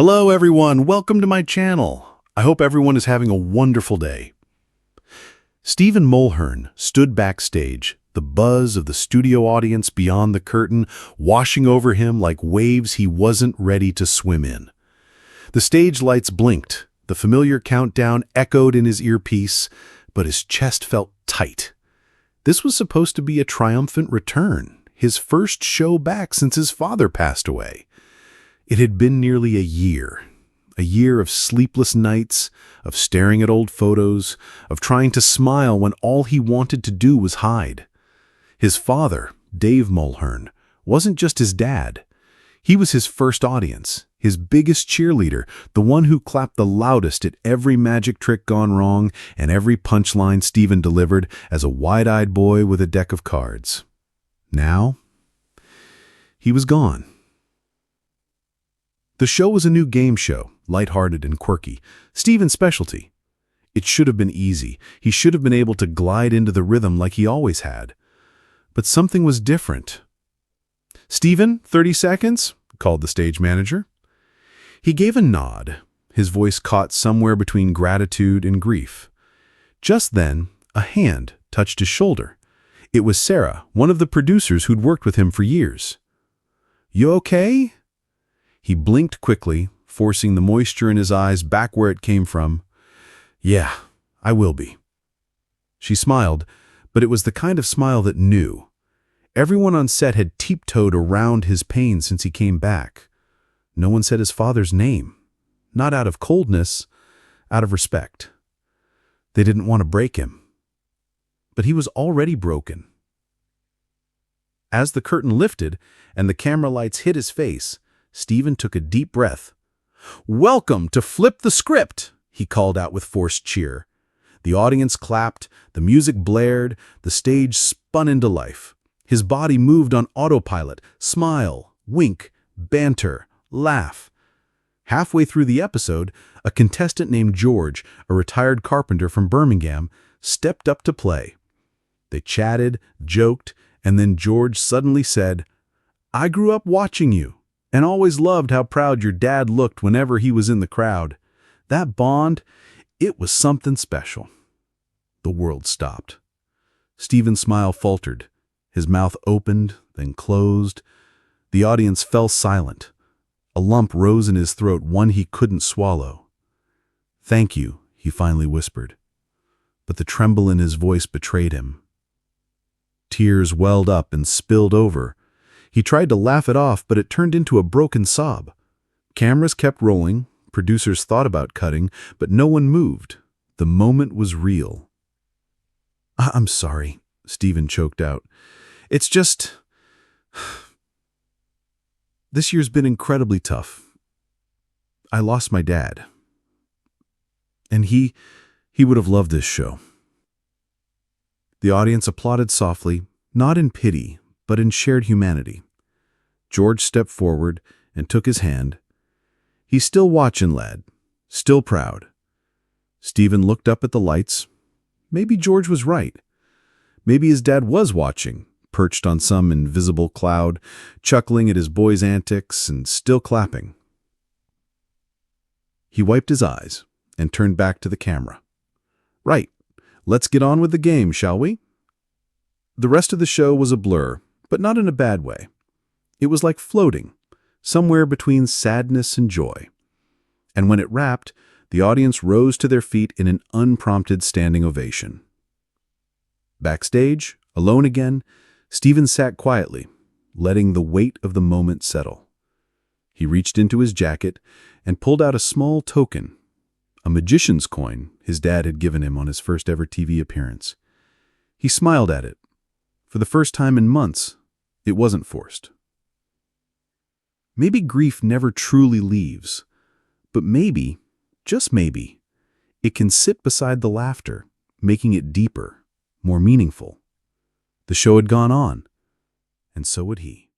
Hello everyone, welcome to my channel. I hope everyone is having a wonderful day. Stephen Mulhern stood backstage, the buzz of the studio audience beyond the curtain washing over him like waves he wasn't ready to swim in. The stage lights blinked, the familiar countdown echoed in his earpiece, but his chest felt tight. This was supposed to be a triumphant return, his first show back since his father passed away. It had been nearly a year of sleepless nights, of staring at old photos, of trying to smile when all he wanted to do was hide. His father, Dave Mulhern, wasn't just his dad. He was his first audience, his biggest cheerleader, the one who clapped the loudest at every magic trick gone wrong and every punchline Stephen delivered as a wide-eyed boy with a deck of cards. Now, he was gone. The show was a new game show, lighthearted and quirky, Stephen's specialty. It should have been easy. He should have been able to glide into the rhythm like he always had. But something was different. "Stephen, 30 seconds?" called the stage manager. He gave a nod, his voice caught somewhere between gratitude and grief. Just then, a hand touched his shoulder. It was Sarah, one of the producers who'd worked with him for years. "You okay?" He blinked quickly, forcing the moisture in his eyes back where it came from. "Yeah, I will be." She smiled, but it was the kind of smile that knew. Everyone on set had tiptoed around his pain since he came back. No one said his father's name, not out of coldness, out of respect. They didn't want to break him. But he was already broken. As the curtain lifted and the camera lights hit his face, Stephen took a deep breath. "Welcome to Flip the Script," he called out with forced cheer. The audience clapped, the music blared, the stage spun into life. His body moved on autopilot, smile, wink, banter, laugh. Halfway through the episode, a contestant named George, a retired carpenter from Birmingham, stepped up to play. They chatted, joked, and then George suddenly said, "I grew up watching you, and always loved how proud your dad looked whenever he was in the crowd. That bond, it was something special." The world stopped. Stephen's smile faltered. His mouth opened, then closed. The audience fell silent. A lump rose in his throat, one he couldn't swallow. "Thank you," he finally whispered. But the tremble in his voice betrayed him. Tears welled up and spilled over. He tried to laugh it off, but it turned into a broken sob. Cameras kept rolling, producers thought about cutting, but no one moved. The moment was real. "I'm sorry," Stephen choked out. "It's just... this year's been incredibly tough. I lost my dad. And he would have loved this show." The audience applauded softly, not in pity, but in shared humanity. George stepped forward and took his hand. "He's still watching, lad. Still proud." Stephen looked up at the lights. Maybe George was right. Maybe his dad was watching, perched on some invisible cloud, chuckling at his boy's antics and still clapping. He wiped his eyes and turned back to the camera. "Right, let's get on with the game, shall we?" The rest of the show was a blur, but not in a bad way. It was like floating, somewhere between sadness and joy. And when it wrapped, the audience rose to their feet in an unprompted standing ovation. Backstage, alone again, Stephen sat quietly, letting the weight of the moment settle. He reached into his jacket and pulled out a small token, a magician's coin his dad had given him on his first ever TV appearance. He smiled at it. For the first time in months, it wasn't forced. Maybe grief never truly leaves, but maybe, just maybe, it can sit beside the laughter, making it deeper, more meaningful. The show had gone on, and so would he.